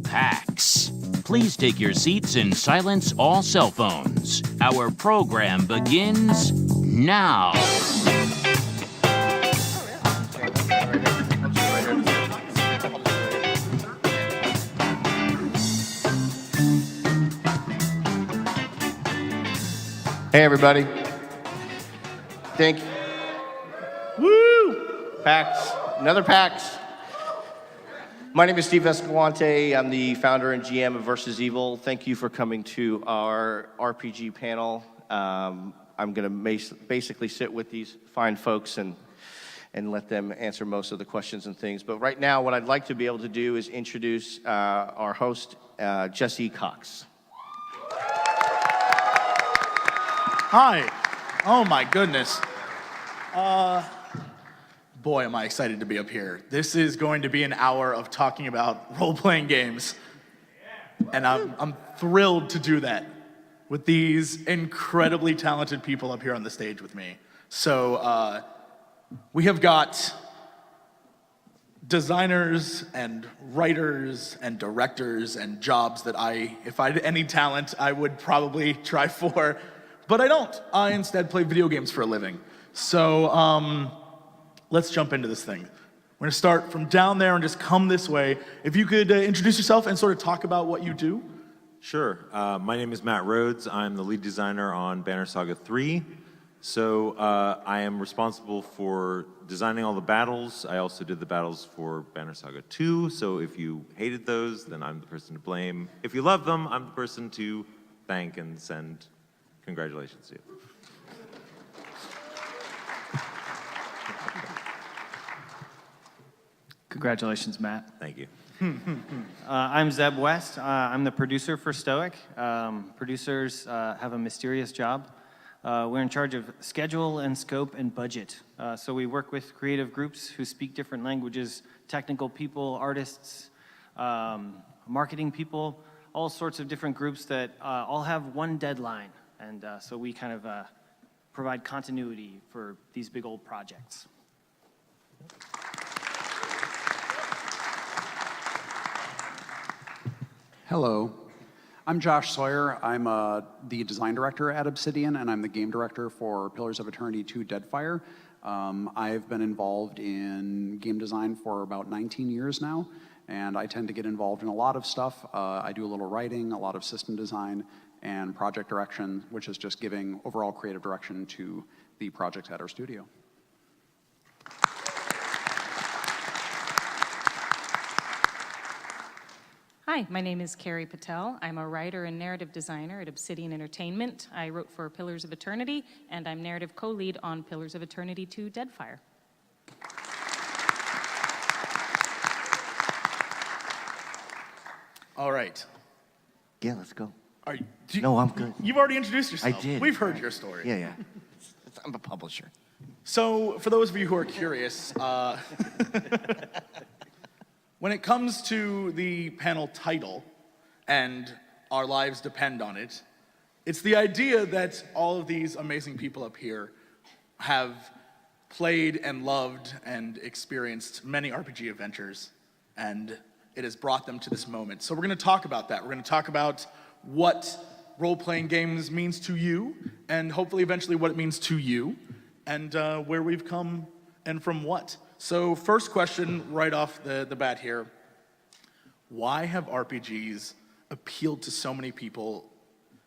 to PAX. Please take your seats and silence all cell phones. Our program begins now. Hey, everybody. Thank you. Woo! PAX. Another PAX. My name is Steve Escalante. I'm the founder and GM of Versus Evil. Thank you for coming to our RPG panel. I'm going to basically sit with these fine folks and let them answer most of the questions and things. But right now, what I'd like to be able to do is introduce our host, Jesse Cox. Hi. Oh my goodness. Boy, am I excited to be up here. This is going to be an hour of talking about role-playing games. And I'm thrilled to do that with these incredibly talented people up here on the stage with me. So we have got designers and writers and directors and jobs that if I had any talent, I would probably try for. But I don't. I instead play video games for a living. So let's jump into this thing. We're going to start from down there and just come this way. If you could introduce yourself and sort of talk about what you do. Sure. My name is Matt Rhodes. I'm the lead designer on Banner Saga 3. So I am responsible for designing all the battles. I also did the battles for Banner Saga 2. So if you hated those, then I'm the person to blame. If you love them, I'm the person to thank and send congratulations to you. Congratulations, Matt. Thank you. I'm Zeb West. I'm the producer for Stoic. Producers have a mysterious job. We're in charge of schedule and scope and budget. So we work with creative groups who speak different languages, technical people, artists, marketing people, all sorts of different groups that all have one deadline. And so we kind of provide continuity for these big old projects. Hello, I'm Josh Sawyer. I'm the design director at Obsidian, and I'm the game director for Pillars of Eternity 2 Deadfire. I've been involved in game design for about 19 years now, and I tend to get involved in a lot of stuff. I do a little writing, a lot of system design, and project direction, which is just giving overall creative direction to the projects at our studio. Hi, my name is Carrie Patel. I'm a writer and narrative designer at Obsidian Entertainment. I wrote for Pillars of Eternity, and I'm narrative co-lead on Pillars of Eternity 2 Deadfire. All right. Yeah, let's go. No, I'm good. You've already introduced yourself. I did. We've heard your story. Yeah. I'm a publisher. So, for those of you who are curious, when it comes to the panel title, and our lives depend on it, it's the idea that all of these amazing people up here have played and loved and experienced many RPG adventures, and it has brought them to this moment. So we're going to talk about that. We're going to talk about what role-playing games means to you, and hopefully eventually what it means to you, and where we've come and from what. So first question right off the bat here, why have RPGs appealed to so many people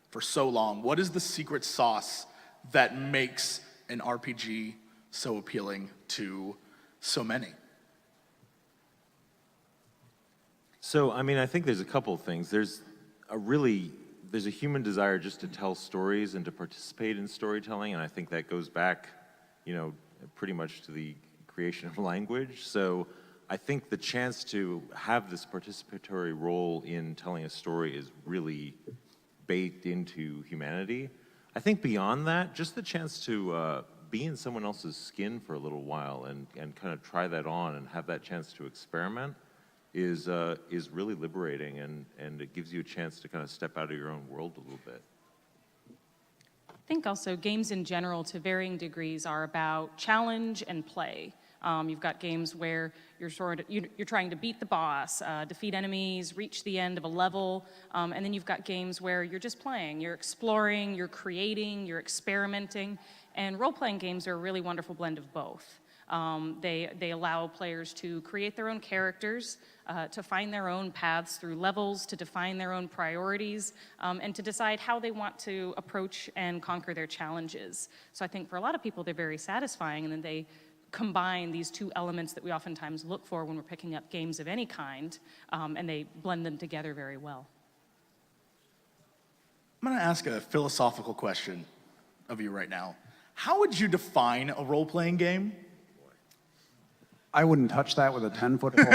for so long? What is the secret sauce that makes an RPG so appealing to so many? So, I think there's a couple of things. There's a human desire just to tell stories and to participate in storytelling, and I think that goes back, pretty much to the creation of language. So I think the chance to have this participatory role in telling a story is really baked into humanity. I think beyond that, just the chance to be in someone else's skin for a little while and kind of try that on and have that chance to experiment is really liberating, and it gives you a chance to kind of step out of your own world a little bit. I think also games in general, to varying degrees, are about challenge and play. You've got games where you're trying to beat the boss, defeat enemies, reach the end of a level, and then you've got games where you're just playing, you're exploring, you're creating, you're experimenting, and role-playing games are a really wonderful blend of both. They allow players to create their own characters, to find their own paths through levels, to define their own priorities, and to decide how they want to approach and conquer their challenges. So I think for a lot of people, they're very satisfying, and then they combine these two elements that we oftentimes look for when we're picking up games of any kind, and they blend them together very well. I'm going to ask a philosophical question of you right now. How would you define a role-playing game? I wouldn't touch that with a 10-foot pole.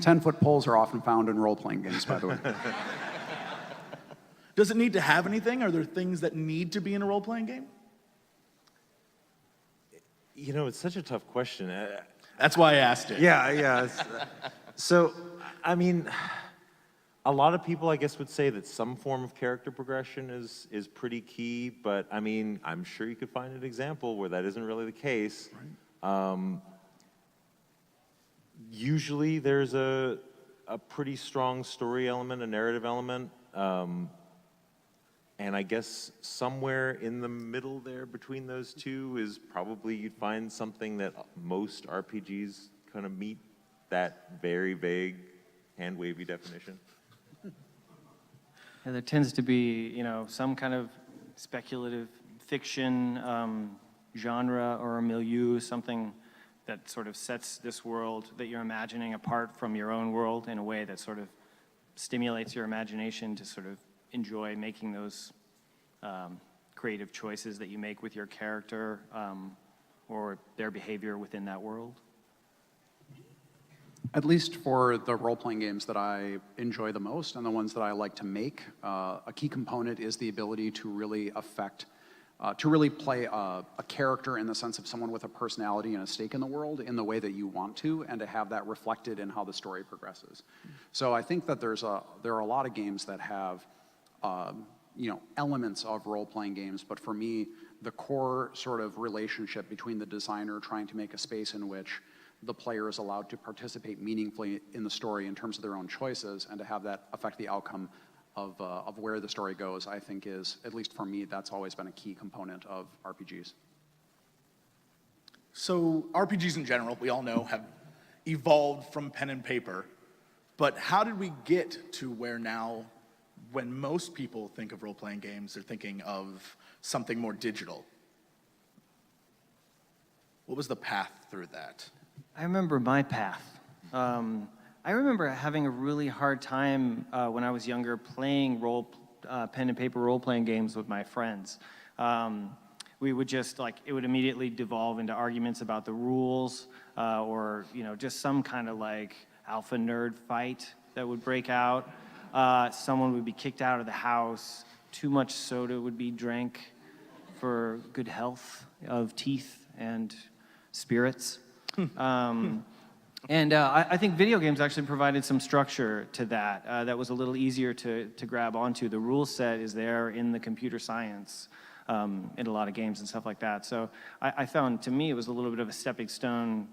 10-foot poles are often found in role-playing games, by the way. Does it need to have anything? Are there things that need to be in a role-playing game? You know, it's such a tough question. That's why I asked it. Yeah. So, I mean, a lot of people, I guess, would say that some form of character progression is pretty key, but I mean, I'm sure you could find an example where that isn't really the case. Right. Usually there's a pretty strong story element, a narrative element, and I guess somewhere in the middle there between those two is probably you'd find something that most RPGs kind of meet that very vague, hand-wavy definition. Yeah, there tends to be, you know, some kind of speculative fiction genre or a milieu, something that sort of sets this world that you're imagining apart from your own world in a way that sort of stimulates your imagination to sort of enjoy making those creative choices that you make with your character or their behavior within that world. At least for the role-playing games that I enjoy the most and the ones that I like to make, a key component is the ability to really play a character in the sense of someone with a personality and a stake in the world in the way that you want to, and to have that reflected in how the story progresses. So I think that there are a lot of games that have elements of role-playing games, but for me, the core sort of relationship between the designer trying to make a space in which the player is allowed to participate meaningfully in the story in terms of their own choices, and to have that affect the outcome of where the story goes, I think is, at least for me, that's always been a key component of RPGs. So RPGs in general, we all know, have evolved from pen and paper, but how did we get to where now, when most people think of role-playing games, they're thinking of something more digital? What was the path through that? I remember my path. I remember having a really hard time when I was younger playing pen and paper role-playing games with my friends. We would just it would immediately devolve into arguments about the rules, or just some kind of alpha nerd fight that would break out. Someone would be kicked out of the house. Too much soda would be drank for good health of teeth and spirits. And I think video games actually provided some structure to that. That was a little easier to grab onto. The rule set is there in the computer science in a lot of games and stuff like that. So I found, to me, it was a little bit of a stepping stone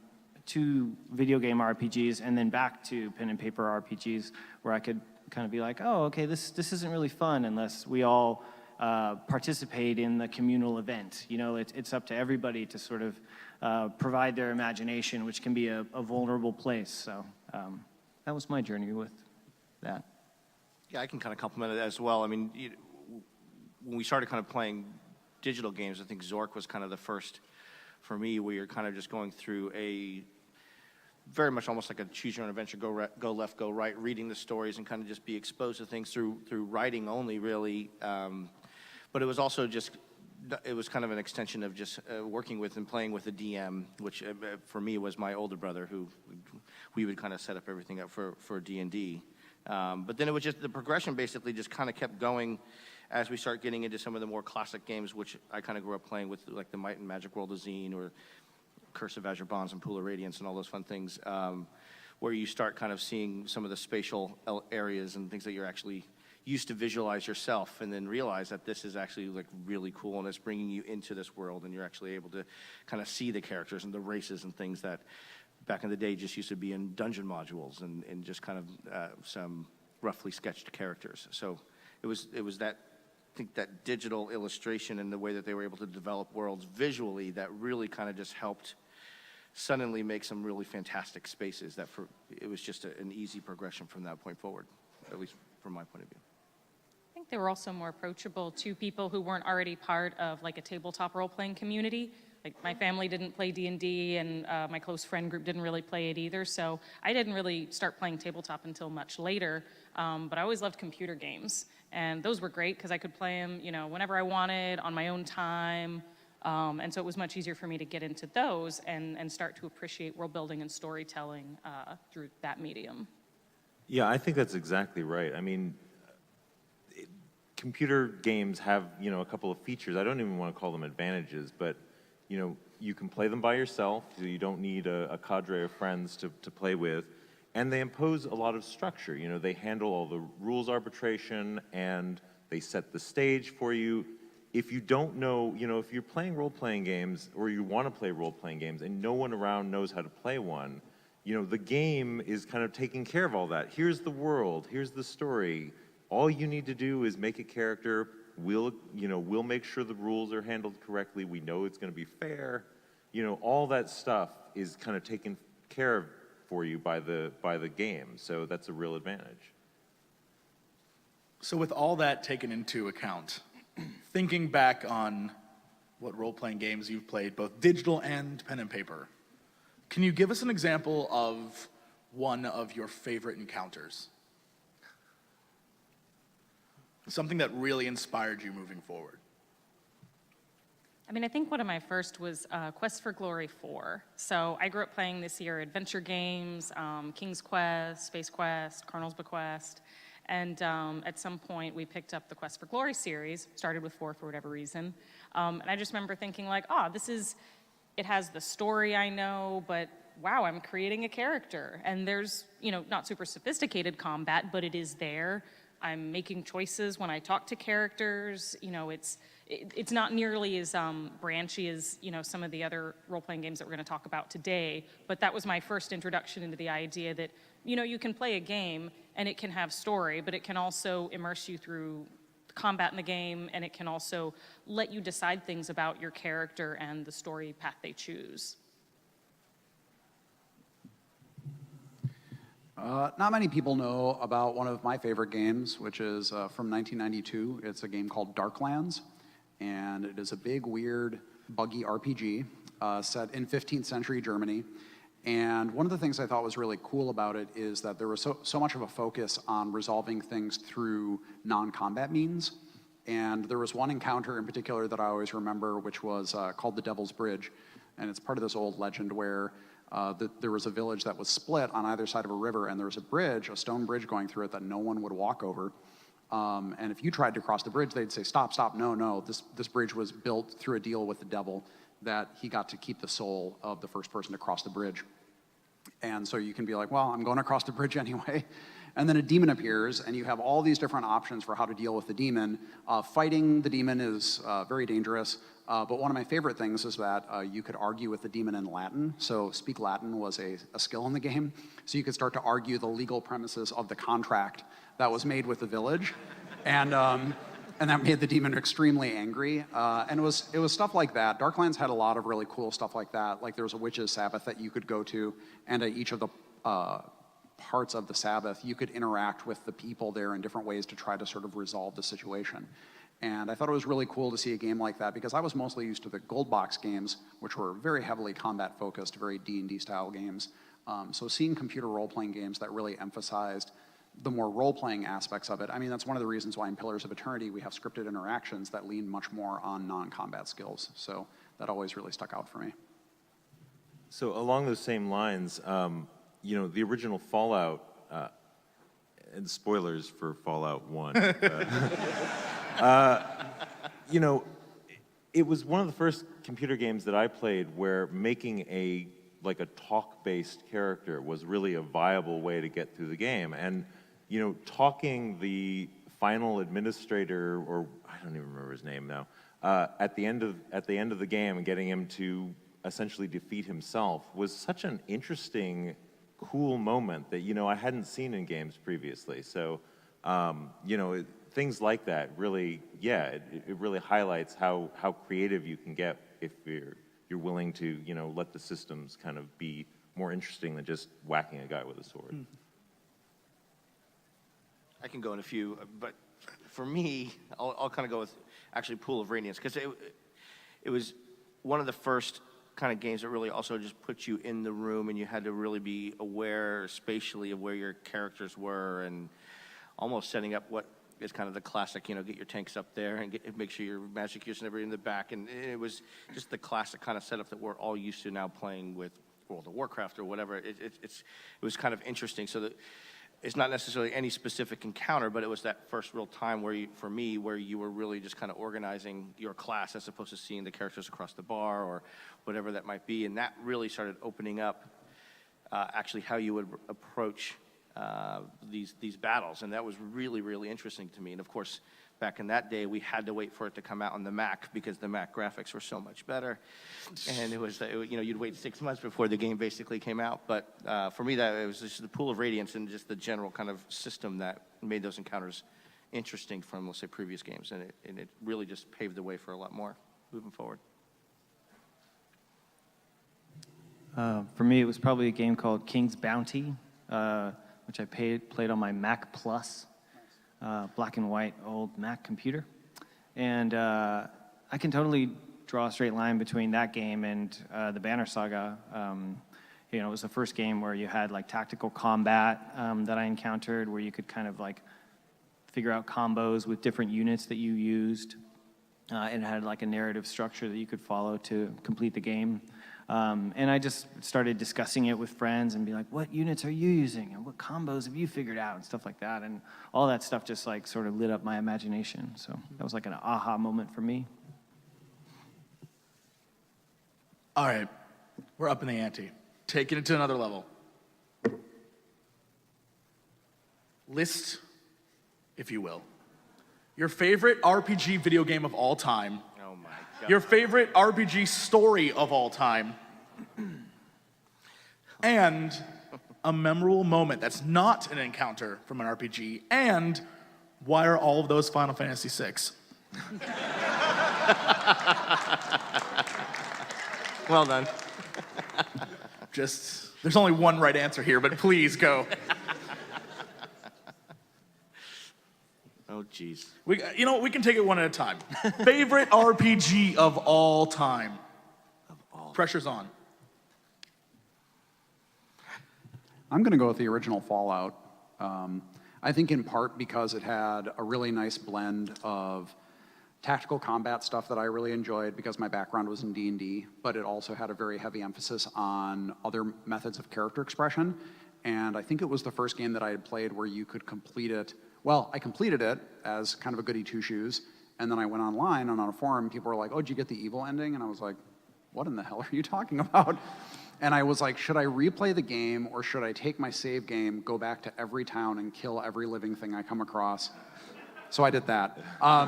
to video game RPGs and then back to pen and paper RPGs, where I could kind of be like, oh, okay, this isn't really fun unless we all participate in the communal event. It's up to everybody to sort of provide their imagination, which can be a vulnerable place. So that was my journey with that. Yeah, I can kind of complement it as well. I mean, when we started kind of playing digital games, I think Zork was kind of the first for me, where you're kind of just going through a very much almost like a choose your own adventure, go left, go right, reading the stories and kind of just be exposed to things through writing only, really. But it was also just, it was kind of an extension of just working with and playing with a DM, which for me was my older brother, who we would kind of set up everything up for D&D. But then it was just, the progression basically just kind of kept going as we start getting into some of the more classic games, which I kind of grew up playing with, like the Might and Magic World of Zine, or Curse of Azure Bonds and Pool of Radiance and all those fun things, where you start kind of seeing some of the spatial areas and things that you're actually used to visualize yourself and then realize that this is actually like really cool and it's bringing you into this world and you're actually able to kind of see the characters and the races and things that back in the day just used to be in dungeon modules and just kind of some roughly sketched characters. So it was that, I think that digital illustration and the way that they were able to develop worlds visually that really kind of just helped suddenly make some really fantastic spaces that it was just an easy progression from that point forward, at least from my point of view. I think they were also more approachable to people who weren't already part of like a tabletop role-playing community. Like my family didn't play D&D and my close friend group didn't really play it either, so I didn't really start playing tabletop until much later, but I always loved computer games. And those were great because I could play them, whenever I wanted, on my own time. And so it was much easier for me to get into those and start to appreciate world building and storytelling through that medium. Yeah, I think that's exactly right. I mean, computer games have, a couple of features. I don't even want to call them advantages, but, you can play them by yourself. So you don't need a cadre of friends to play with. And they impose a lot of structure. They handle all the rules arbitration and they set the stage for you. If you don't know, if you're playing role-playing games or you want to play role-playing games and no one around knows how to play one, the game is kind of taking care of all that. Here's the world, here's the story. All you need to do is make a character. We'll make sure the rules are handled correctly. We know it's going to be fair. All that stuff is kind of taken care of for you by the game. So that's a real advantage. So with all that taken into account, thinking back on what role-playing games you've played, both digital and pen and paper, can you give us an example of one of your favorite encounters? Something that really inspired you moving forward. I think one of my first was Quest for Glory 4. So I grew up playing this year adventure games, King's Quest, Space Quest, Colonel's Bequest. And at some point, we picked up the Quest for Glory series, started with 4 for whatever reason. And I just remember thinking like, it has the story I know, but wow, I'm creating a character. And there's, not super sophisticated combat, but it is there. I'm making choices when I talk to characters. It's not nearly as branchy as, some of the other role-playing games that we're going to talk about today. But that was my first introduction into the idea that, you can play a game and it can have story, but it can also immerse you through the combat in the game, and it can also let you decide things about your character and the story path they choose. Not many people know about one of my favorite games, which is from 1992. It's a game called Darklands, and it is a big, weird, buggy RPG set in 15th century Germany. And one of the things I thought was really cool about it is that there was so much of a focus on resolving things through non-combat means. And there was one encounter in particular that I always remember, which was called the Devil's Bridge. And it's part of this old legend where there was a village that was split on either side of a river, and there was a bridge, a stone bridge going through it that no one would walk over. And if you tried to cross the bridge, they'd say, stop, no, this bridge was built through a deal with the devil that he got to keep the soul of the first person to cross the bridge. And so you can be like, well, I'm going across the bridge anyway. And then a demon appears, and you have all these different options for how to deal with the demon. Fighting the demon is very dangerous. But one of my favorite things is that you could argue with the demon in Latin. So speak Latin was a skill in the game. So you could start to argue the legal premises of the contract that was made with the village. And that made the demon extremely angry. And it was stuff like that. Darklands had a lot of really cool stuff like that. Like there was a witch's Sabbath that you could go to, and at each of the parts of the Sabbath, you could interact with the people there in different ways to try to sort of resolve the situation. And I thought it was really cool to see a game like that because I was mostly used to the gold box games, which were very heavily combat focused, very D&D style games. So seeing computer role-playing games that really emphasized the more role-playing aspects of it, that's one of the reasons why in Pillars of Eternity we have scripted interactions that lean much more on non-combat skills. So that always really stuck out for me. So along those same lines, the original Fallout, and spoilers for Fallout 1, it was one of the first computer games that I played where making a talk-based character was really a viable way to get through the game. And, talking the final administrator, or I don't even remember his name now, at the end of the game, and getting him to essentially defeat himself was such an interesting, cool moment that I hadn't seen in games previously. So things like that really, it really highlights how creative you can get if you're willing to let the systems kind of be more interesting than just whacking a guy with a sword. I can go in a few, but for me, I'll kind of go with actually Pool of Radiance, because it was one of the first kind of games that really also just put you in the room, and you had to really be aware spatially of where your characters were, and almost setting up what is kind of the classic, get your tanks up there and make sure your magic use and everything in the back. And it was just the classic kind of setup that we're all used to now playing with World of Warcraft or whatever. It was kind of interesting. So that it's not necessarily any specific encounter, but it was that first real time where you were really just kind of organizing your class as opposed to seeing the characters across the bar or whatever that might be. And that really started opening up actually how you would approach these battles, and that was really, really interesting to me. And of course, back in that day, we had to wait for it to come out on the Mac because the Mac graphics were so much better, and it was you'd wait 6 months before the game basically came out. But for me, that it was just the Pool of Radiance and just the general kind of system that made those encounters interesting from, let's say, previous games, and it really just paved the way for a lot more moving forward. For me, it was probably a game called King's Bounty, which I played on my Mac Plus, black and white old Mac computer. And I can totally draw a straight line between that game and the Banner Saga. It was the first game where you had like tactical combat that I encountered, where you could kind of like figure out combos with different units that you used. And it had like a narrative structure that you could follow to complete the game. And I just started discussing it with friends and be like, what units are you using? And what combos have you figured out? And stuff like that. And all that stuff just like sort of lit up my imagination. So that was like an aha moment for me. All right, we're up in the ante. Taking it to another level. List, if you will, your favorite RPG video game of all time. Oh my God. Your favorite RPG story of all time. And a memorable moment that's not an encounter from an RPG. And why are all of those Final Fantasy VI? Well done. There's only one right answer here, but please go. Oh, jeez. We can take it one at a time. Favorite RPG of all time? Pressure's on. I'm going to go with the original Fallout. I think in part because it had a really nice blend of tactical combat stuff that I really enjoyed because my background was in D&D, but it also had a very heavy emphasis on other methods of character expression. And I think it was the first game that I had played where you could complete it. Well, I completed it as kind of a goody two-shoes, and then I went online and on a forum, people were like, oh, did you get the evil ending? And I was like, what in the hell are you talking about? And I was like, should I replay the game or should I take my save game, go back to every town and kill every living thing I come across? So I did that. But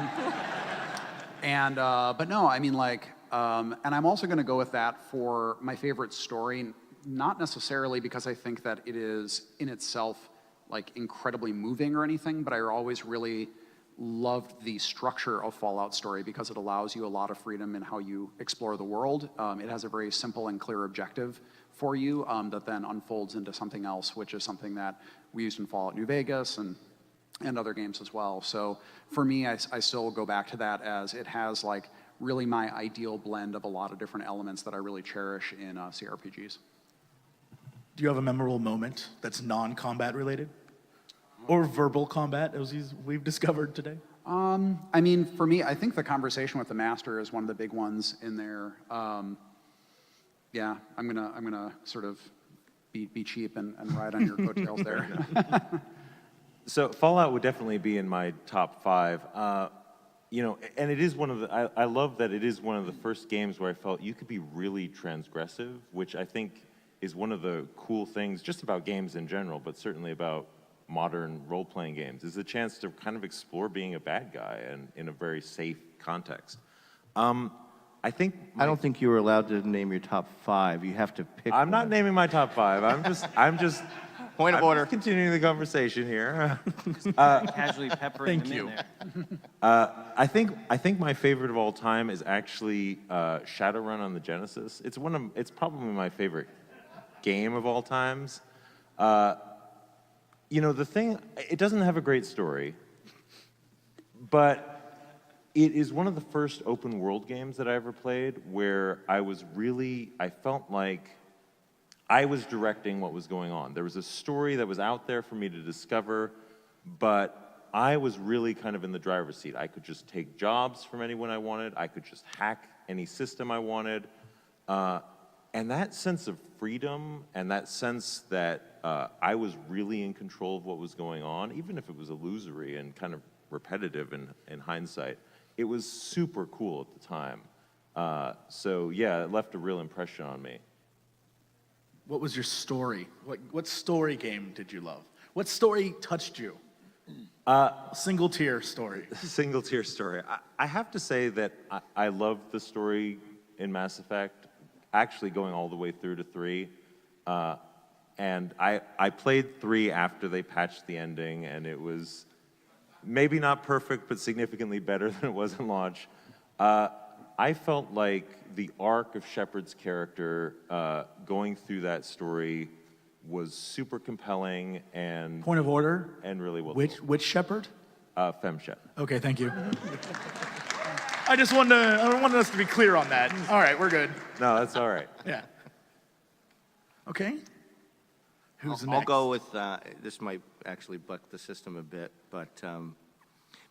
no, I mean and I'm also gonna go with that for my favorite story, not necessarily because I think that it is in itself like incredibly moving or anything, but I always really loved the structure of Fallout story because it allows you a lot of freedom in how you explore the world. It has a very simple and clear objective for you that then unfolds into something else, which is something that we used in Fallout New Vegas and other games as well. So for me, I still go back to that as it has like really my ideal blend of a lot of different elements that I really cherish in CRPGs. Do you have a memorable moment that's non-combat related? Or verbal combat, as we've discovered today? I mean, for me, I think the conversation with the master is one of the big ones in there. Yeah, I'm gonna sort of be cheap and ride on your coattails there. So Fallout would definitely be in my top 5. And it is one of the, I love that it is one of the first games where I felt you could be really transgressive, which I think is one of the cool things just about games in general, but certainly about modern role-playing games, is the chance to kind of explore being a bad guy and in a very safe context. I think I don't think you were allowed to name your top 5. You have to pick. I'm not naming my top 5. I'm just Point of I'm order. just continuing the conversation here. Casually peppering Thank them you. in there. I think my favorite of all time is actually Shadowrun on the Genesis. It's probably my favorite game of all times. You know, it doesn't have a great story, but it is one of the first open world games that I ever played where I felt like I was directing what was going on. There was a story that was out there for me to discover, but I was really kind of in the driver's seat. I could just take jobs from anyone I wanted. I could just hack any system I wanted. And that sense of freedom and that sense that I was really in control of what was going on, even if it was illusory and kind of repetitive in hindsight, it was super cool at the time. So yeah, it left a real impression on me. What was your story? What story game did you love? What story touched you? Single tier story. Single tier story. I have to say that I loved the story in Mass Effect, actually going all the way through to 3. And I played 3 after they patched the ending, and it was maybe not perfect, but significantly better than it was in launch. I felt like the arc of Shepard's character going through that story was super compelling and Point of order. and really well. Which Shepherd? Femshep. Okay, thank you. I wanted us to be clear on that. All right, we're good. No, that's all right. Yeah. Okay. Who's I'll next? go with, this might actually buck the system a bit, but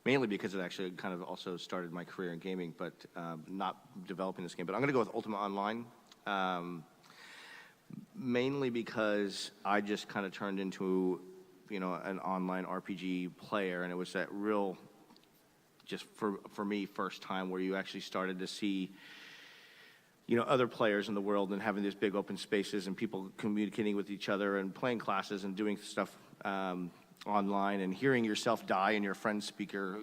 mainly because it actually kind of also started my career in gaming, but not developing this game. But I'm going to go with Ultima Online, mainly because I just kind of turned into, an online RPG player, and it was that real, just for me, first time where you actually started to see other players in the world and having these big open spaces and people communicating with each other and playing classes and doing stuff online and hearing yourself die and your friend speaker,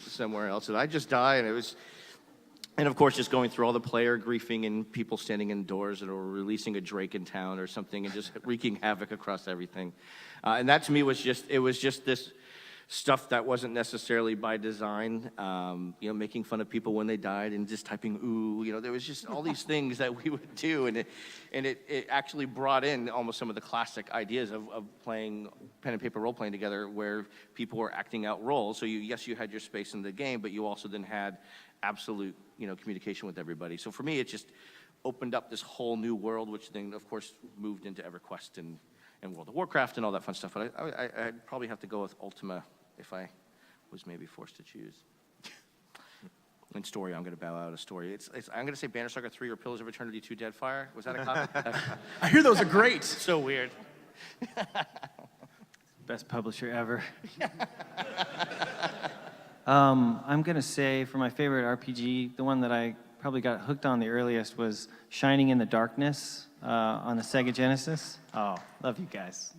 somewhere else. And I just die, and of course, just going through all the player griefing and people standing indoors or releasing a Drake in town or something and just wreaking havoc across everything. And that to me was just this stuff that wasn't necessarily by design, making fun of people when they died and just typing ooh, there was just all these things that we would do, and it actually brought in almost some of the classic ideas of playing pen and paper role playing together, where people were acting out roles. So you had your space in the game, but you also then had absolute communication with everybody. So for me, it just opened up this whole new world, which then of course moved into EverQuest and World of Warcraft and all that fun stuff. But I'd probably have to go with Ultima if I was maybe forced to choose. In story, I'm going to bow out a story. I'm going to say Banner Saga 3 or Pillars of Eternity 2 Deadfire. Was that a copy? I hear those are great. So weird. Best publisher ever. I'm going to say for my favorite RPG, the one that I probably got hooked on the earliest was Shining in the Darkness on the Sega Genesis. Oh, love you guys.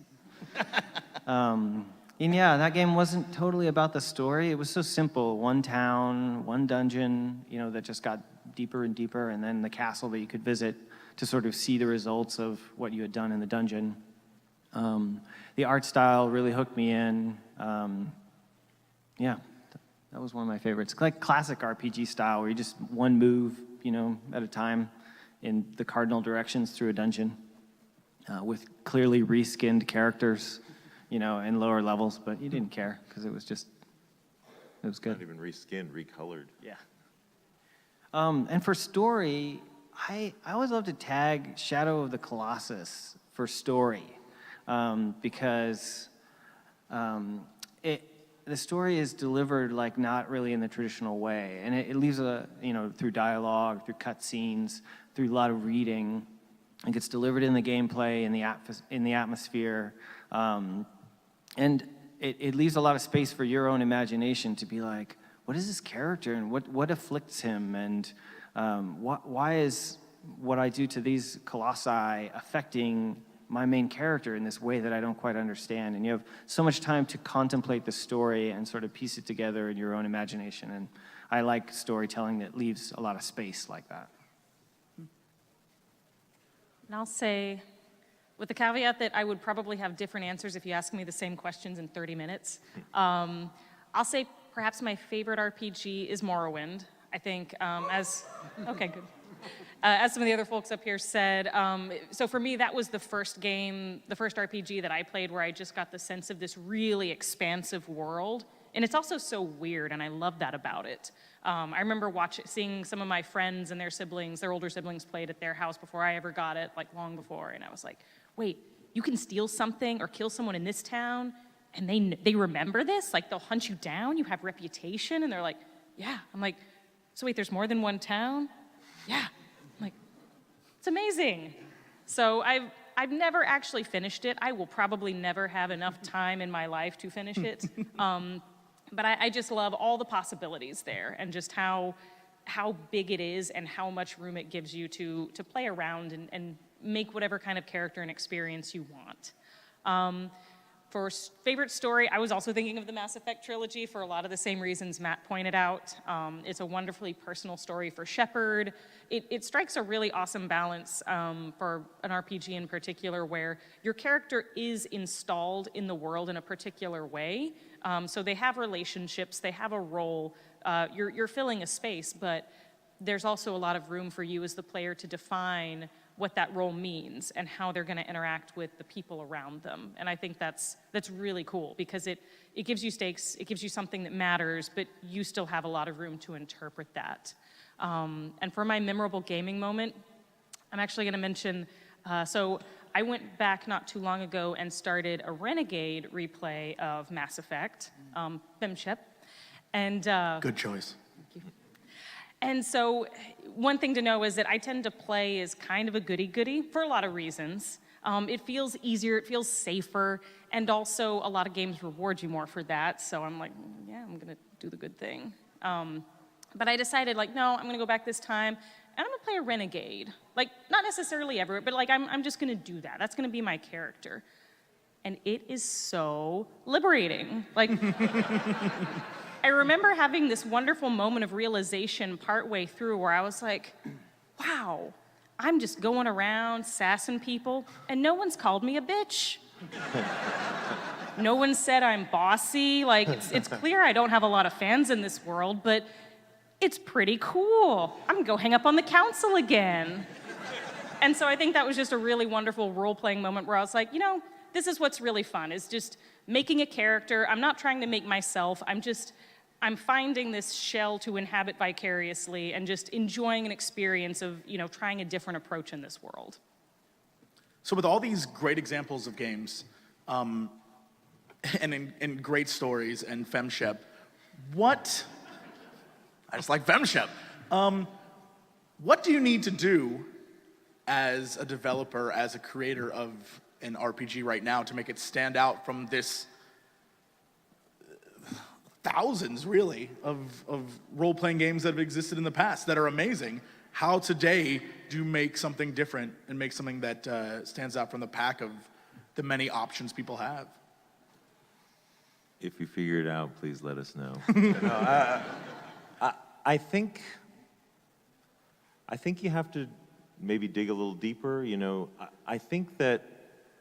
And yeah, that game wasn't totally about the story. It was so simple. One town, one dungeon, that just got deeper and deeper, and then the castle that you could visit to sort of see the results of what you had done in the dungeon. The art style really hooked me in. Yeah, that was one of my favorites. Like classic RPG style, where you just one move, at a time in the cardinal directions through a dungeon with clearly reskinned characters. In lower levels, but you didn't care because it was good. Not even reskinned, recolored. Yeah. And for story, I always love to tag Shadow of the Colossus for story because the story is delivered like not really in the traditional way, and it leaves through dialogue, through cutscenes, through a lot of reading. It gets delivered in the gameplay, in the atmosphere. And it leaves a lot of space for your own imagination to be like, what is this character and what afflicts him, and why is what I do to these colossi affecting my main character in this way that I don't quite understand. And you have so much time to contemplate the story and sort of piece it together in your own imagination. And I like storytelling that leaves a lot of space like that. And I'll say, with the caveat that I would probably have different answers if you ask me the same questions in 30 minutes, I'll say perhaps my favorite RPG is Morrowind. I think okay, good. As some of the other folks up here said, so for me, that was the first game, the first RPG that I played where I just got the sense of this really expansive world. And it's also so weird, and I love that about it. I remember seeing some of my friends and their siblings, their older siblings, played at their house before I ever got it, like long before, and I was like, wait, you can steal something or kill someone in this town, and they remember this? Like, they'll hunt you down? You have reputation? And they're like, yeah. I'm like, so wait, there's more than one town? Yeah. I'm like, it's amazing. So I've never actually finished it. I will probably never have enough time in my life to finish it. But I just love all the possibilities there and just how big it is and how much room it gives you to play around and make whatever kind of character and experience you want. For favorite story, I was also thinking of the Mass Effect trilogy for a lot of the same reasons Matt pointed out. It's a wonderfully personal story for Shepard. It strikes a really awesome balance for an RPG in particular where your character is installed in the world in a particular way. So they have relationships, they have a role, you're filling a space, but there's also a lot of room for you as the player to define what that role means and how they're going to interact with the people around them. And I think that's really cool because it gives you stakes, it gives you something that matters, but you still have a lot of room to interpret that. And for my memorable gaming moment, I'm actually going to mention, so I went back not too long ago and started a Renegade replay of Mass Effect, Femshep. And Good choice. and so one thing to know is that I tend to play as kind of a goody-goody for a lot of reasons. It feels easier, it feels safer, and also a lot of games reward you more for that. So I'm like, yeah, I'm gonna do the good thing. But I decided, like, no, I'm gonna go back this time, and I'm gonna play a Renegade. Like, not necessarily ever, but like, I'm just gonna do that. That's gonna be my character. And it is so liberating. Like, I remember having this wonderful moment of realization partway through where I was like, wow, I'm just going around sassing people, and no one's called me a bitch. No one said I'm bossy. Like, it's clear I don't have a lot of fans in this world, but it's pretty cool. I'm gonna go hang up on the council again. And so I think that was just a really wonderful role-playing moment where I was like, you know, this is what's really fun, is just making a character. I'm not trying to make myself, I'm finding this shell to inhabit vicariously and just enjoying an experience of, you know, trying a different approach in this world. So with all these great examples of games, and in great stories and Femshep, I just like Femshep. What do you need to do as a developer, as a creator of an RPG right now to make it stand out from this thousands, really, of role-playing games that have existed in the past that are amazing? How today do you make something different and make something that stands out from the pack of the many options people have? If you figure it out, please let us know. I think you have to maybe dig a little deeper. You know, I think that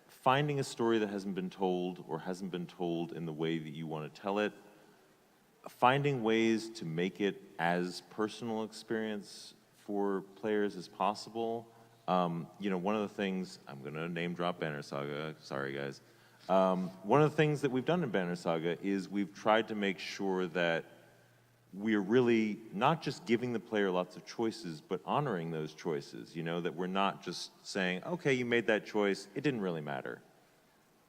finding a story that hasn't been told or hasn't been told in the way that you want to tell it, finding ways to make it as personal experience for players as possible. You know, one of the things, I'm going to name drop Banner Saga, sorry guys. One of the things that we've done in Banner Saga is we've tried to make sure that we're really not just giving the player lots of choices, but honoring those choices, you know, that we're not just saying, okay, you made that choice, it didn't really matter.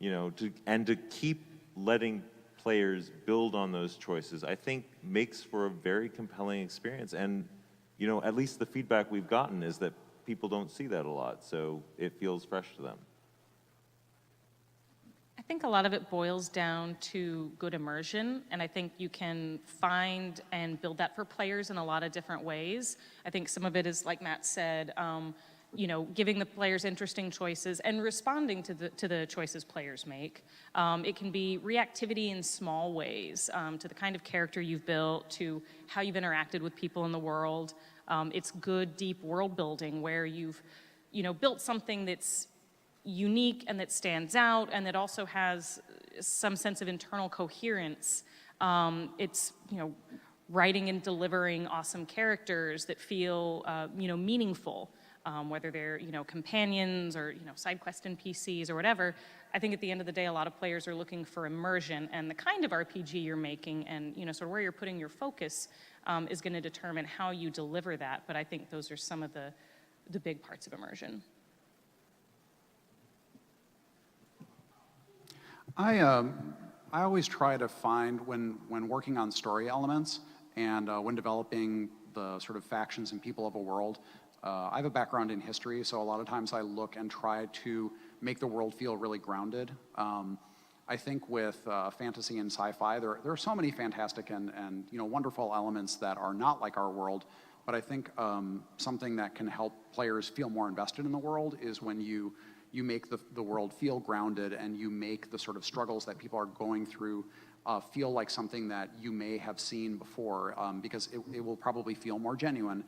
You know, to keep letting players build on those choices, I think makes for a very compelling experience. And, you know, at least the feedback we've gotten is that people don't see that a lot, so it feels fresh to them. I think a lot of it boils down to good immersion, and I think you can find and build that for players in a lot of different ways. I think some of it is, like Matt said, giving the players interesting choices and responding to the choices players make. It can be reactivity in small ways to the kind of character you've built, to how you've interacted with people in the world. It's good, deep world building where you've built something that's unique and that stands out and that also has some sense of internal coherence. It's writing and delivering awesome characters that feel meaningful. Whether they're companions or side quest NPCs or whatever. I think at the end of the day, a lot of players are looking for immersion, and the kind of RPG you're making and sort of where you're putting your focus is going to determine how you deliver that. But I think those are some of the big parts of immersion. I always try to find when working on story elements and when developing the sort of factions and people of a world. I have a background in history, so a lot of times I look and try to make the world feel really grounded. I think with fantasy and sci-fi, there are so many fantastic and wonderful elements that are not like our world, but I think something that can help players feel more invested in the world is when you make the world feel grounded and you make the sort of struggles that people are going through feel like something that you may have seen before, because it will probably feel more genuine.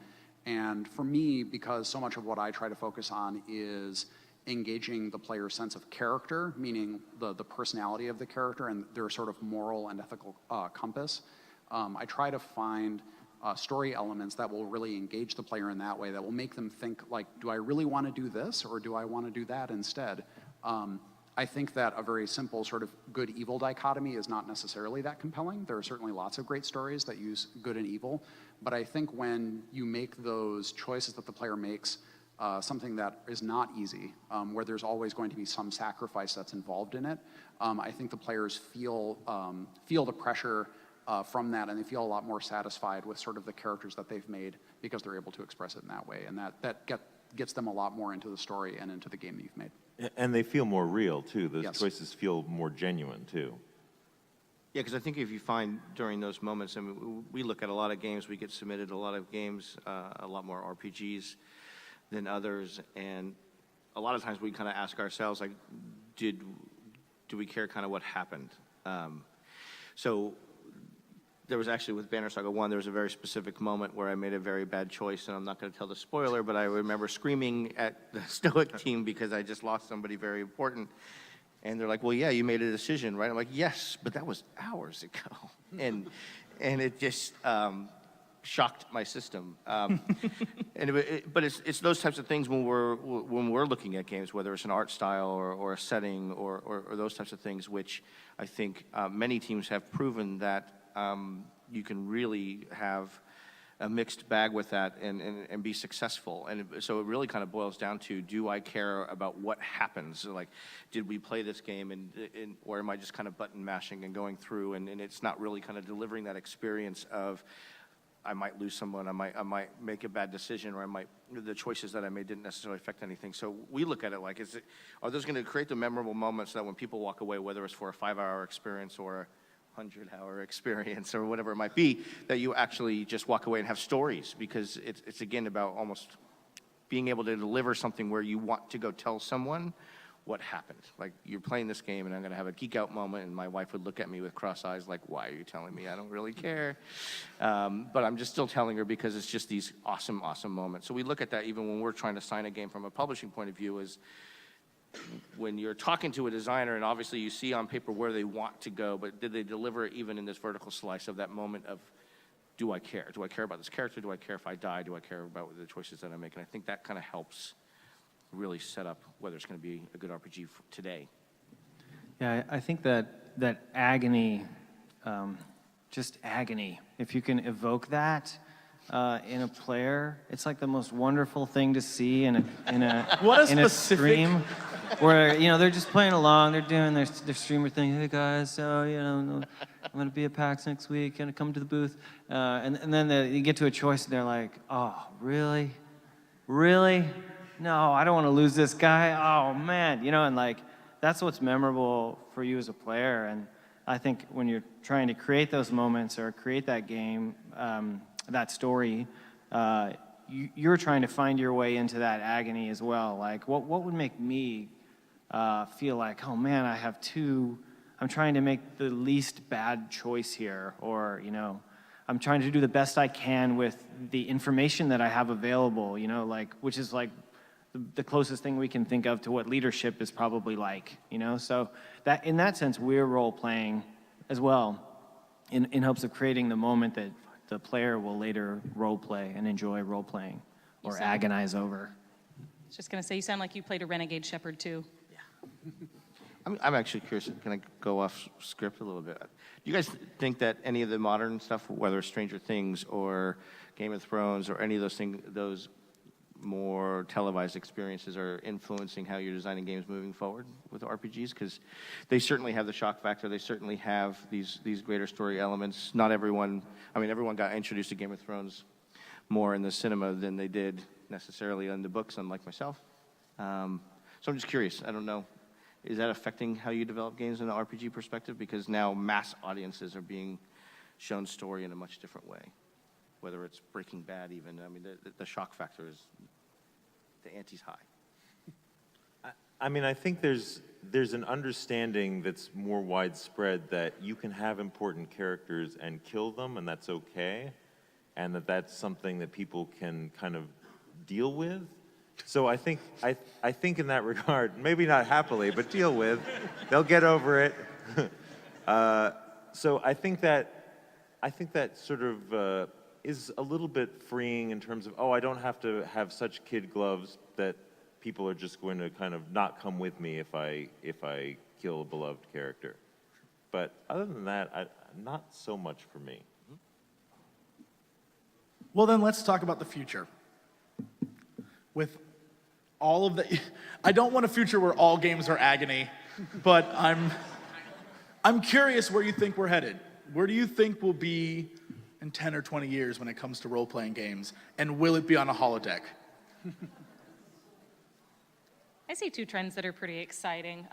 And for me, because so much of what I try to focus on is engaging the player's sense of character, meaning the personality of the character and their sort of moral and ethical compass, I try to find story elements that will really engage the player in that way, that will make them think, like, do I really want to do this or do I want to do that instead? I think that a very simple sort of good-evil dichotomy is not necessarily that compelling. There are certainly lots of great stories that use good and evil, but I think when you make those choices that the player makes something that is not easy, where there's always going to be some sacrifice that's involved in it, I think the players feel the pressure from that, and they feel a lot more satisfied with sort of the characters that they've made because they're able to express it in that way, and that gets them a lot more into the story and into the game that you've made. And they feel more real, too. Those Yes. choices feel more genuine, too. Yeah, because I think if you find during those moments, I mean, we look at a lot of games, we get submitted a lot of games, a lot more RPGs than others, and a lot of times we kind of ask ourselves, like, do we care kind of what happened? So there was actually, with Banner Saga 1, there was a very specific moment where I made a very bad choice, and I'm not going to tell the spoiler, but I remember screaming at the Stoic team because I just lost somebody very important. And they're like, well, yeah, you made a decision, right? I'm like, yes, but that was hours ago. And it just shocked my system. But it's those types of things when we're looking at games, whether it's an art style or a setting or those types of things, which I think many teams have proven that you can really have a mixed bag with that and be successful. And so it really kind of boils down to, do I care about what happens? Like, did we play this game or am I just kind of button mashing and going through and it's not really kind of delivering that experience of, I might lose someone, I might make a bad decision, or the choices that I made didn't necessarily affect anything. So we look at it like, are those going to create the memorable moments that when people walk away, whether it's for a 5-hour experience or 100-hour experience or whatever it might be, that you actually just walk away and have stories, because it's again about almost being able to deliver something where you want to go tell someone what happened. Like, you're playing this game and I'm going to have a geek out moment and my wife would look at me with cross eyes like, why are you telling me? I don't really care. But I'm just still telling her because it's just these awesome, awesome moments. So we look at that even when we're trying to sign a game from a publishing point of view, is when you're talking to a designer and obviously you see on paper where they want to go, but did they deliver it even in this vertical slice of that moment of, do I care? Do I care about this character? Do I care if I die? Do I care about the choices that I make? And I think that kind of helps really set up whether it's going to be a good RPG today. Yeah, I think that agony, just agony, if you can evoke that in a player, it's like the most wonderful thing to see in a What a in a specific- stream where they're just playing along, they're doing their streamer thing. Hey guys, so I'm gonna be at PAX next week, gonna come to the booth, and then you get to a choice and they're like, oh really, no, I don't want to lose this guy. Oh man, and like that's what's memorable for you as a player. And I think when you're trying to create those moments or create that game, that story, you're trying to find your way into that agony as well. Like, what would make me feel like, oh man, I'm trying to make the least bad choice here, or, you know, I'm trying to do the best I can with the information that I have available, you know, like, which is like the closest thing we can think of to what leadership is probably like, you know? So that, in that sense, we're role-playing as well, in hopes of creating the moment that the player will later role-play and enjoy role-playing or agonize over. I was just going to say, you sound like you played a Renegade Shepherd, too. I'm actually curious, can I go off script a little bit? Do you guys think that any of the modern stuff, whether Stranger Things or Game of Thrones or any of those things, those more televised experiences are influencing how you're designing games moving forward with RPGs? Because they certainly have the shock factor. They certainly have these greater story elements. Not everyone, I mean, everyone got introduced to Game of Thrones more in the cinema than they did necessarily in the books, unlike myself. So I'm just curious. I don't know. Is that affecting how you develop games in the RPG perspective? Because now mass audiences are being shown story in a much different way. Whether it's Breaking Bad even, I mean, the shock factor is, the ante's high. I mean, I think there's an understanding that's more widespread that you can have important characters and kill them, and that's okay, and that's something that people can kind of deal with. So I think in that regard, maybe not happily, but deal with, they'll get over it. So I think that sort of is a little bit freeing in terms of, oh, I don't have to have such kid gloves that people are just going to kind of not come with me if I kill a beloved character. But other than that, not so much for me. Well, then let's talk about the future. With all of the, I don't want a future where all games are agony, but I'm curious where you think we're headed. Where do you think we'll be in 10 or 20 years when it comes to role-playing games? And will it be on a holodeck? I see two trends that are pretty exciting.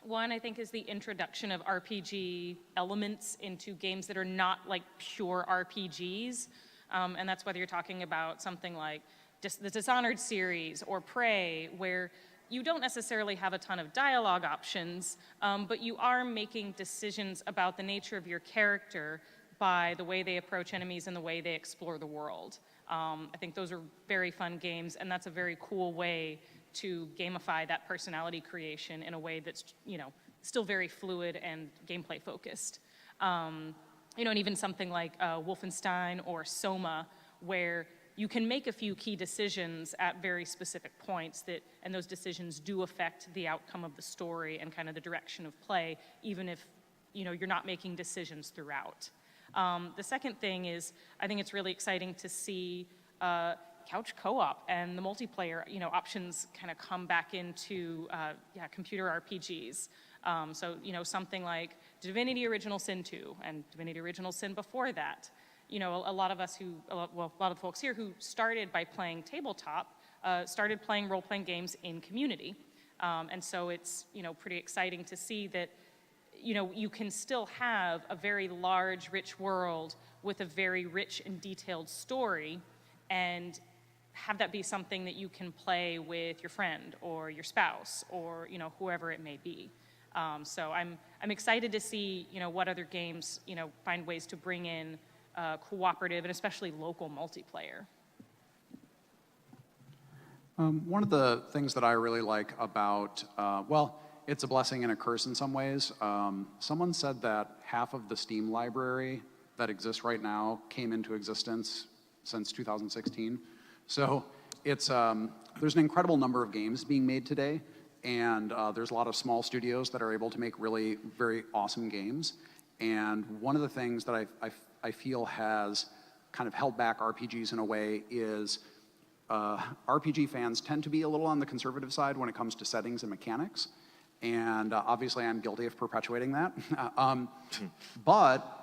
One, I think, is the introduction of RPG elements into games that are not like pure RPGs. And that's whether you're talking about something like the Dishonored series or Prey, where you don't necessarily have a ton of dialogue options, but you are making decisions about the nature of your character by the way they approach enemies and the way they explore the world. I think those are very fun games, and that's a very cool way to gamify that personality creation in a way that's, you know, still very fluid and gameplay focused. You know, and even something like Wolfenstein or Soma, where you can make a few key decisions at very specific points and those decisions do affect the outcome of the story and kind of the direction of play, even if, you know, you're not making decisions throughout. The second thing is, I think it's really exciting to see couch co-op and the multiplayer, you know, options kind of come back into computer RPGs. So, you know, something like Divinity Original Sin 2 and Divinity Original Sin before that. You know, a lot of the folks here who started by playing tabletop started playing role-playing games in community. And so it's, you know, pretty exciting to see that, you know, you can still have a very large, rich world with a very rich and detailed story and have that be something that you can play with your friend or your spouse or, you know, whoever it may be. So I'm excited to see, you know, what other games, you know, find ways to bring in cooperative and especially local multiplayer. One of the things that I really like about, well, it's a blessing and a curse in some ways. Someone said that half of the Steam library that exists right now came into existence since 2016. So it's, there's an incredible number of games being made today, and there's a lot of small studios that are able to make really very awesome games. And one of the things that I feel has kind of held back RPGs in a way is RPG fans tend to be a little on the conservative side when it comes to settings and mechanics. And obviously I'm guilty of perpetuating that. But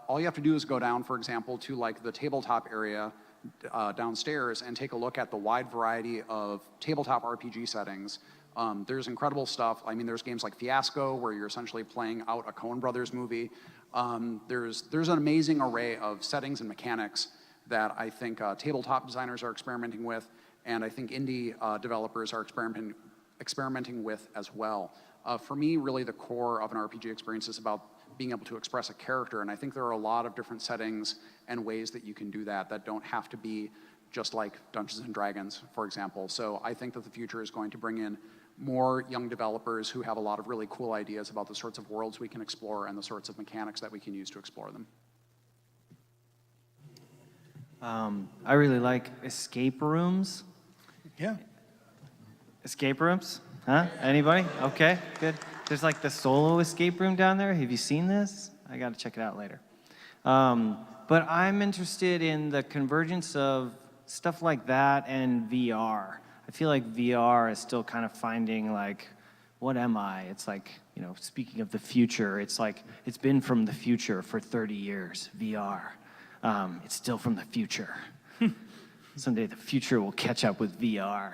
all you have to do is go down, for example, to like the tabletop area downstairs and take a look at the wide variety of tabletop RPG settings. There's incredible stuff. I mean, there's games like Fiasco where you're essentially playing out a Coen Brothers movie. There's an amazing array of settings and mechanics that I think tabletop designers are experimenting with, and I think indie developers are experimenting with as well. For me, really the core of an RPG experience is about being able to express a character, and I think there are a lot of different settings and ways that you can do that that don't have to be just like Dungeons and Dragons, for example. So I think that the future is going to bring in more young developers who have a lot of really cool ideas about the sorts of worlds we can explore and the sorts of mechanics that we can use to explore them. I really like escape rooms. Yeah. Escape rooms? Huh? Anybody? Okay, good. There's like the solo escape room down there. Have you seen this? I got to check it out later. But I'm interested in the convergence of stuff like that and VR. I feel like VR is still kind of finding like, what am I? It's like, you know, speaking of the future, it's like, it's been from the future for 30 years, VR. It's still from the future. Someday the future will catch up with VR.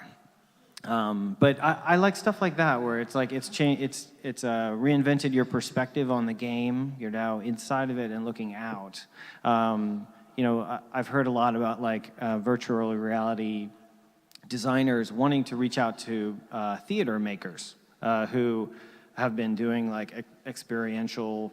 But I like stuff like that where it's like it's reinvented your perspective on the game. You're now inside of it and looking out. You know, I've heard a lot about like virtual reality designers wanting to reach out to theater makers who have been doing like experiential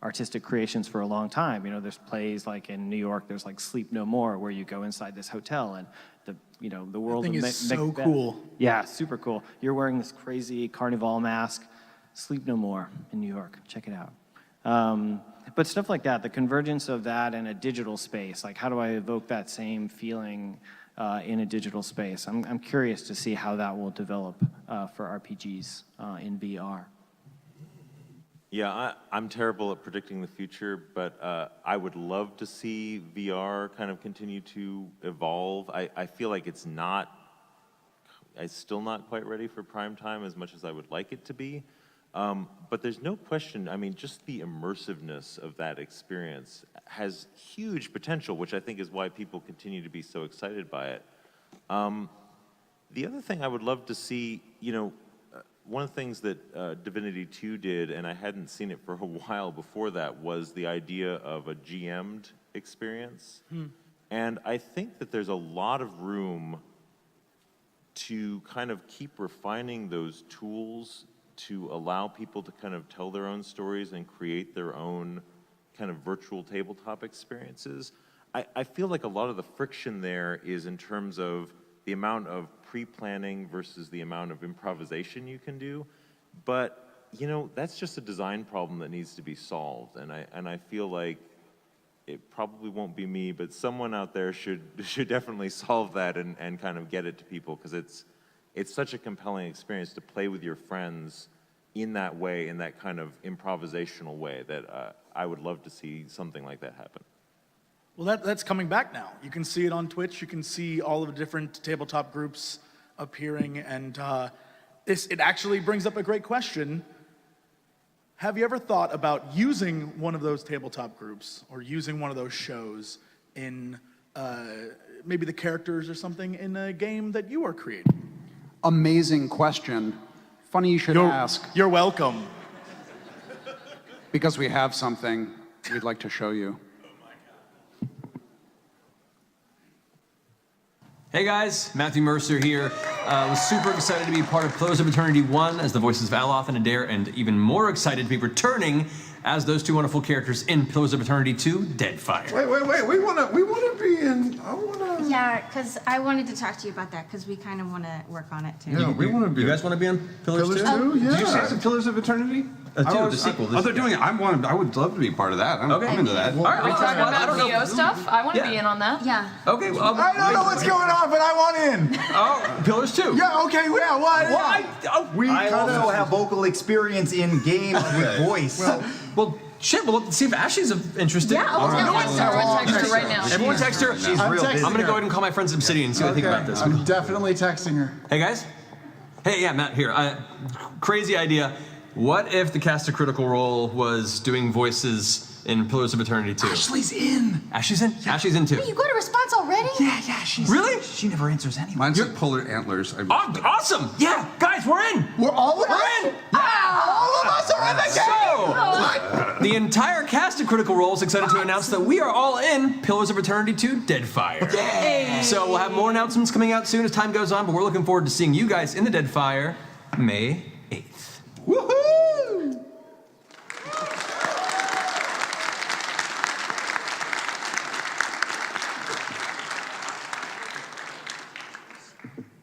artistic creations for a long time. You know, there's plays like in New York, there's like Sleep No More, where you go inside this hotel and the world That thing of is so cool. Yeah, super cool. You're wearing this crazy carnival mask. Sleep No More in New York. Check it out. But stuff like that, the convergence of that and a digital space, like how do I evoke that same feeling in a digital space? I'm curious to see how that will develop for RPGs in VR. Yeah, I'm terrible at predicting the future, but I would love to see VR kind of continue to evolve. I feel like it's still not quite ready for prime time as much as I would like it to be. But there's no question, I mean, just the immersiveness of that experience has huge potential, which I think is why people continue to be so excited by it. The other thing I would love to see, you know, one of the things that Divinity 2 did, and I hadn't seen it for a while before that, was the idea of a GM'd experience. And I think that there's a lot of room to kind of keep refining those tools to allow people to kind of tell their own stories and create their own kind of virtual tabletop experiences. I feel like a lot of the friction there is in terms of the amount of pre-planning versus the amount of improvisation you can do. But, you know, that's just a design problem that needs to be solved. And I feel like it probably won't be me, but someone out there should definitely solve that and kind of get it to people, because it's such a compelling experience to play with your friends in that way, in that kind of improvisational way, that I would love to see something like that happen. Well, that's coming back now. You can see it on Twitch. You can see all of the different tabletop groups appearing, and it actually brings up a great question. Have you ever thought about using one of those tabletop groups or using one of those shows in maybe the characters or something in a game that you are creating? Amazing question. Funny you should ask. You're welcome. Because we have something we'd like to show you. Hey guys, Matthew Mercer here. Was super excited to be part of Pillars of Eternity 1 as the voices of Aloth and Adair, and even more excited to be returning as those two wonderful characters in Pillars of Eternity 2, Deadfire. Wait, we wanna be in, Yeah, because I wanted to talk to you about that, because we kind of want to work on it too. Yeah, we wanna be. You guys want to be on Pillars 2? Yeah. Did you say it's Pillars of Eternity? The sequel. Oh, they're doing it. I would love to be part of that. I'm into that. All right, Are we talking about VO stuff? I want to be in on that. Yeah. Okay, well, I don't know what's going on, but I want in. Oh, Pillars 2. Yeah, okay, yeah, why? I also have vocal experience in games with voice. Well, shit, well, let's see if Ashley's interested. Yeah, I'll text her right now. Everyone text her. She's real busy. I'm going to go ahead and call my friends at Obsidian and see what they think about this. I'm definitely texting her. Hey, guys. Hey, yeah, Matt here. Crazy idea. What if the cast of Critical Role was doing voices in Pillars of Eternity 2? Ashley's in. Ashley's in? Yeah. Ashley's in too. Wait, you got a response already? Yeah, she's... Really? She never answers anyone. Mine's like polar antlers. Awesome! Yeah, guys, we're in! We're all in? We're in! Yeah, all of us are in the game! So, The entire cast of Critical Role is excited to announce that we are all in Pillars of Eternity 2 Deadfire. Yay! So we'll have more announcements coming out soon as time goes on, but we're looking forward to seeing you guys in the Deadfire May 8th. Woohoo!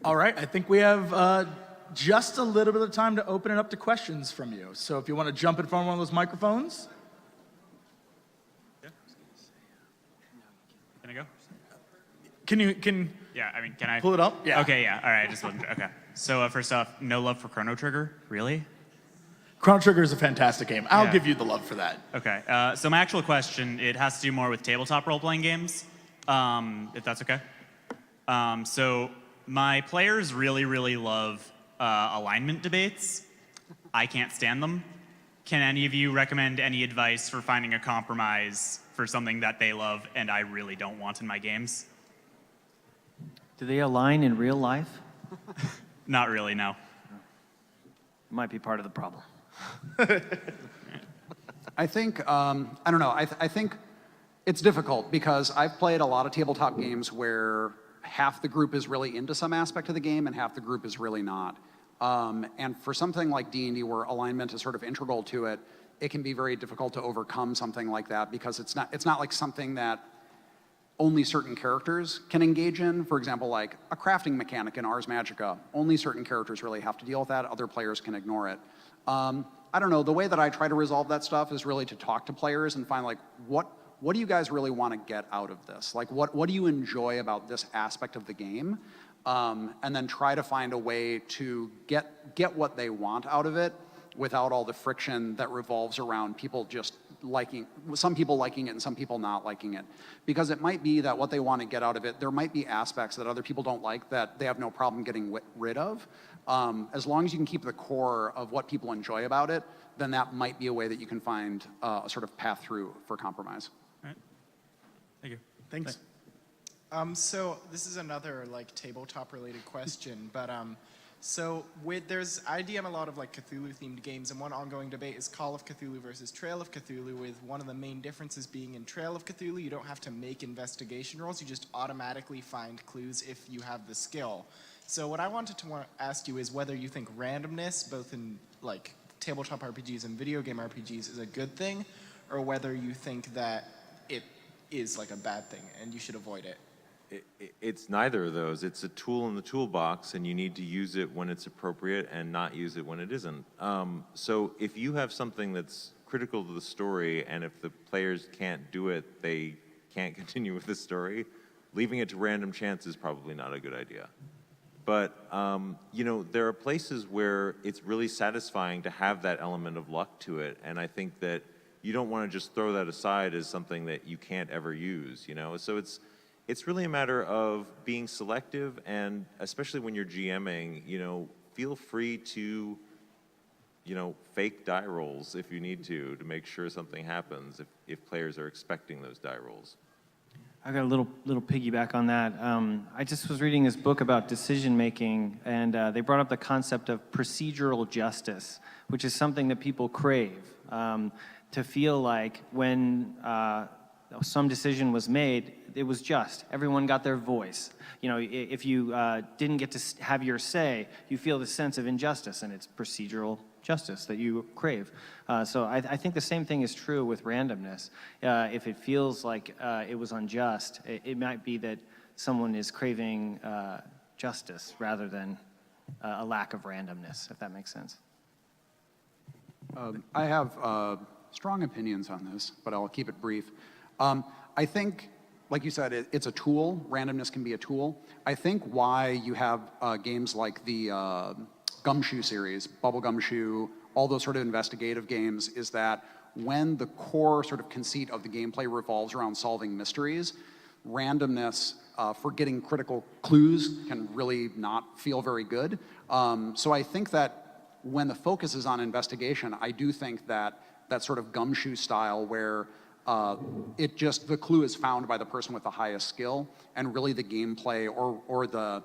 All right, I think we have just a little bit of time to open it up to questions from you. So if you want to jump in front of one of those microphones. Can I go? Yeah, I mean, can I pull it up? Yeah. Okay, yeah. All right, I just wasn't. Okay. So first off, no love for Chrono Trigger, really? Chrono Trigger is a fantastic game. I'll give you the love for that. Okay. So my actual question, it has to do more with tabletop role-playing games, if that's okay. So my players really, really love alignment debates. I can't stand them. Can any of you recommend any advice for finding a compromise for something that they love and I really don't want in my games? Do they align in real life? Not really, no. Might be part of the problem. I think, I don't know, I think it's difficult because I've played a lot of tabletop games where half the group is really into some aspect of the game and half the group is really not. And for something like D&D where alignment is sort of integral to it, it can be very difficult to overcome something like that because it's not like something that only certain characters can engage in. For example, like a crafting mechanic in Ars Magica, only certain characters really have to deal with that, other players can ignore it. I don't know, the way that I try to resolve that stuff is really to talk to players and find like, what do you guys really want to get out of this? Like, what do you enjoy about this aspect of the game? And then try to find a way to get what they want out of it without all the friction that revolves around people just some people liking it and some people not liking it. Because it might be that what they want to get out of it, there might be aspects that other people don't like that they have no problem getting rid of. As long as you can keep the core of what people enjoy about it, then that might be a way that you can find a sort of path through for compromise. All right. Thank you. Thanks. So this is another like tabletop related question, but so I DM a lot of like Cthulhu themed games, and one ongoing debate is Call of Cthulhu versus Trail of Cthulhu, with one of the main differences being in Trail of Cthulhu you don't have to make investigation rolls, you just automatically find clues if you have the skill. So what I wanted to ask you is whether you think randomness, both in like tabletop RPGs and video game RPGs, is a good thing, or whether you think that it is like a bad thing and you should avoid it. It's neither of those. It's a tool in the toolbox, and you need to use it when it's appropriate and not use it when it isn't. So if you have something that's critical to the story, and if the players can't do it, they can't continue with the story, leaving it to random chance is probably not a good idea. But, you know, there are places where it's really satisfying to have that element of luck to it, and I think that you don't want to just throw that aside as something that you can't ever use, you know? So it's really a matter of being selective, and especially when you're GMing, you know, feel free to, you know, fake die rolls if you need to make sure something happens if players are expecting those die rolls. I got a little piggyback on that. I just was reading this book about decision making, and they brought up the concept of procedural justice, which is something that people crave. To feel like when some decision was made, it was just. Everyone got their voice. You know, if you didn't get to have your say, you feel the sense of injustice, and it's procedural justice that you crave. So I think the same thing is true with randomness. If it feels like it was unjust, it might be that someone is craving justice rather than a lack of randomness, if that makes sense. I have strong opinions on this, but I'll keep it brief. I think, like you said, it's a tool. Randomness can be a tool. I think why you have games like the Gumshoe series, Bubble Gumshoe, all those sort of investigative games, is that when the core sort of conceit of the gameplay revolves around solving mysteries, randomness for getting critical clues can really not feel very good. So I think that when the focus is on investigation, I do think that that sort of Gumshoe style where the clue is found by the person with the highest skill, and really the gameplay or the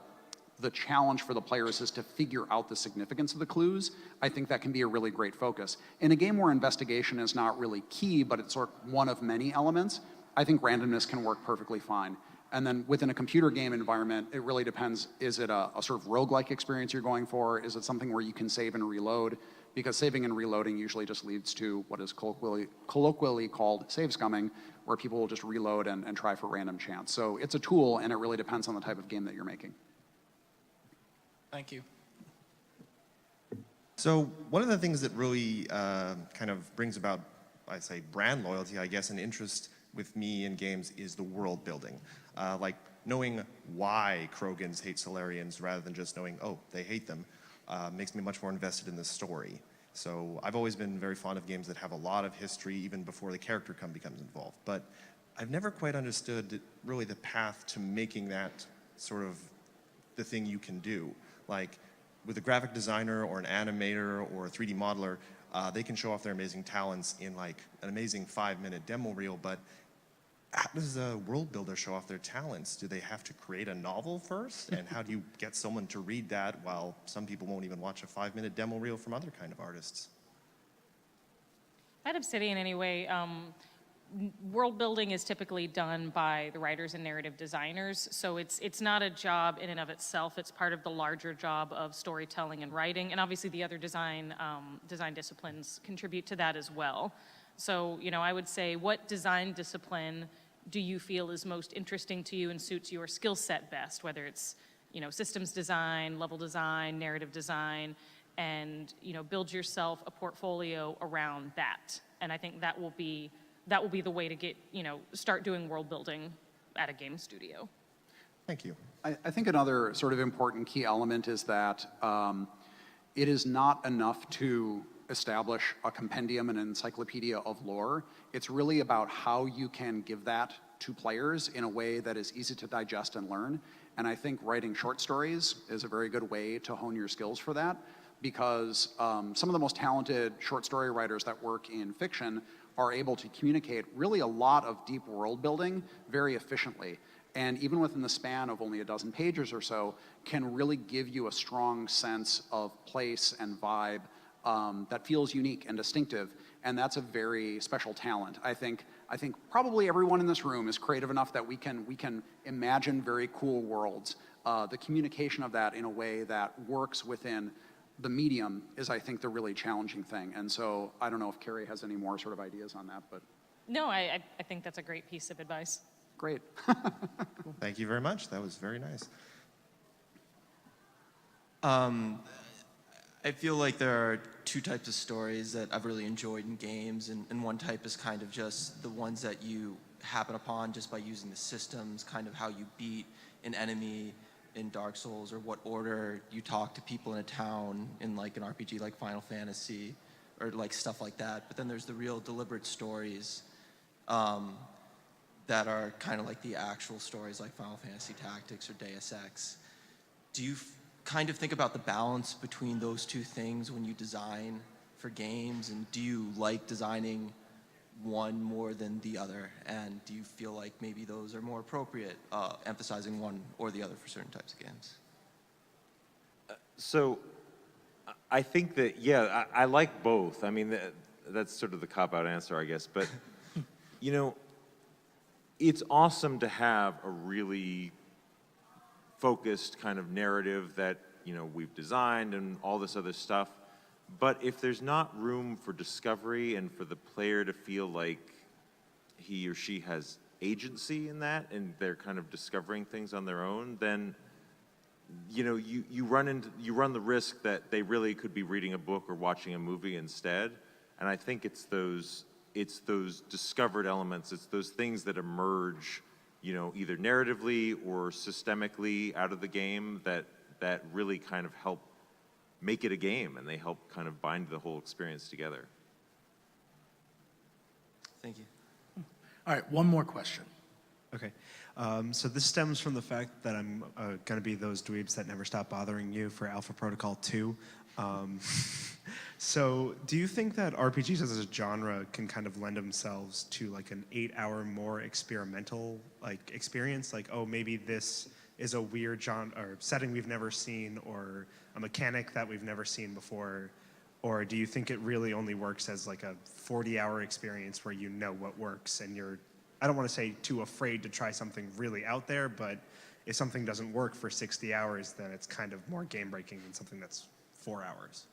the challenge for the players is to figure out the significance of the clues, I think that can be a really great focus. In a game where investigation is not really key, but it's sort of one of many elements, I think randomness can work perfectly fine. And then within a computer game environment, it really depends, is it a sort of roguelike experience you're going for? Is it something where you can save and reload? Because saving and reloading usually just leads to what is colloquially called save scumming, where people will just reload and try for random chance. So it's a tool, and it really depends on the type of game that you're making. Thank you. So one of the things that really kind of brings about, I say, brand loyalty, I guess, and interest with me in games is the world building. Like knowing why Krogans hate Solarians rather than just knowing, oh, they hate them, makes me much more invested in the story. So I've always been very fond of games that have a lot of history even before the character becomes involved. But I've never quite understood really the path to making that sort of the thing you can do. Like with a graphic designer or an animator or a 3D modeler, they can show off their amazing talents in like an amazing 5-minute demo reel, but how does a world builder show off their talents? Do they have to create a novel first? And how do you get someone to read that while some people won't even watch a 5-minute demo reel from other kind of artists? At Obsidian, anyway, world building is typically done by the writers and narrative designers, so it's not a job in and of itself. It's part of the larger job of storytelling and writing, and obviously the other design disciplines contribute to that as well. So, you know, I would say, what design discipline do you feel is most interesting to you and suits your skill set best, whether it's, you know, systems design, level design, narrative design, and, you know, build yourself a portfolio around that. And I think that will be the way to get, you know, start doing world building at a game studio. Thank you. I think another sort of important key element is that it is not enough to establish a compendium and encyclopedia of lore. It's really about how you can give that to players in a way that is easy to digest and learn. And I think writing short stories is a very good way to hone your skills for that, because some of the most talented short story writers that work in fiction are able to communicate really a lot of deep world building very efficiently. And even within the span of only a dozen pages or so, can really give you a strong sense of place and vibe that feels unique and distinctive, and that's a very special talent. I think probably everyone in this room is creative enough that we can imagine very cool worlds. The communication of that in a way that works within the medium is, I think, the really challenging thing. And so I don't know if Carrie has any more sort of ideas on that, but No, I think that's a great piece of advice. Great. Cool. Thank you very much. That was very nice. I feel like there are two types of stories that I've really enjoyed in games, and one type is kind of just the ones that you happen upon just by using the systems, kind of how you beat an enemy in Dark Souls, or what order you talk to people in a town in like an RPG like Final Fantasy, or like stuff like that. But then there's the real deliberate stories that are kind of like the actual stories like Final Fantasy Tactics or Deus Ex. Do you kind of think about the balance between those two things when you design for games, and do you like designing one more than the other, and do you feel like maybe those are more appropriate, emphasizing one or the other for certain types of games? So I think that, yeah, I like both. I mean, that's sort of the cop-out answer, I guess, but you know, it's awesome to have a really focused kind of narrative that, you know, we've designed and all this other stuff. But if there's not room for discovery and for the player to feel like he or she has agency in that and they're kind of discovering things on their own, then, you know, you run the risk that they really could be reading a book or watching a movie instead. And I think it's those discovered elements, it's those things that emerge, you know, either narratively or systemically out of the game that really kind of help make it a game, and they help kind of bind the whole experience together. Thank you. All right, one more question. Okay, so this stems from the fact that I'm going to be those dweebs that never stop bothering you for Alpha Protocol 2. So do you think that RPGs as a genre can kind of lend themselves to like an 8-hour more experimental like experience? Like, oh, maybe this is a weird genre or setting we've never seen, or a mechanic that we've never seen before? Or do you think it really only works as like a 40-hour experience where you know what works and you're, I don't want to say too afraid to try something really out there, but if something doesn't work for 60 hours, then it's kind of more game-breaking than something that's 4 hours.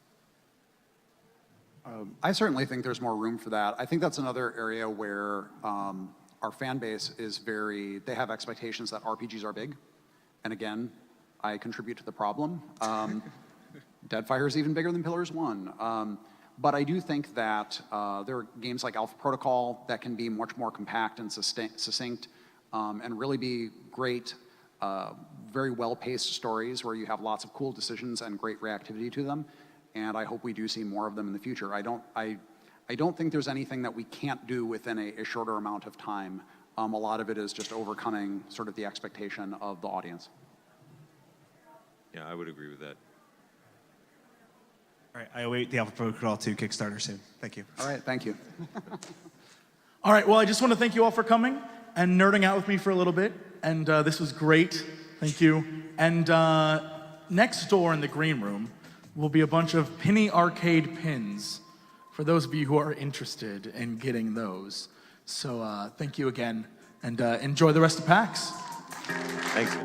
I certainly think there's more room for that. I think that's another area where our fan base is they have expectations that RPGs are big. And again, I contribute to the problem. Deadfire is even bigger than Pillars 1. But I do think that there are games like Alpha Protocol that can be much more compact and succinct and really be great, very well-paced stories where you have lots of cool decisions and great reactivity to them. And I hope we do see more of them in the future. I don't think there's anything that we can't do within a shorter amount of time. A lot of it is just overcoming sort of the expectation of the audience. Yeah, I would agree with that. All right, I await the Alpha Protocol 2 Kickstarter soon. Thank you. All right, thank you. All right, well, I just want to thank you all for coming and nerding out with me for a little bit. And this was great. Thank you. And next door in the green room will be a bunch of penny arcade pins for those of you who are interested in getting those. So thank you again, and enjoy the rest of PAX. Thanks.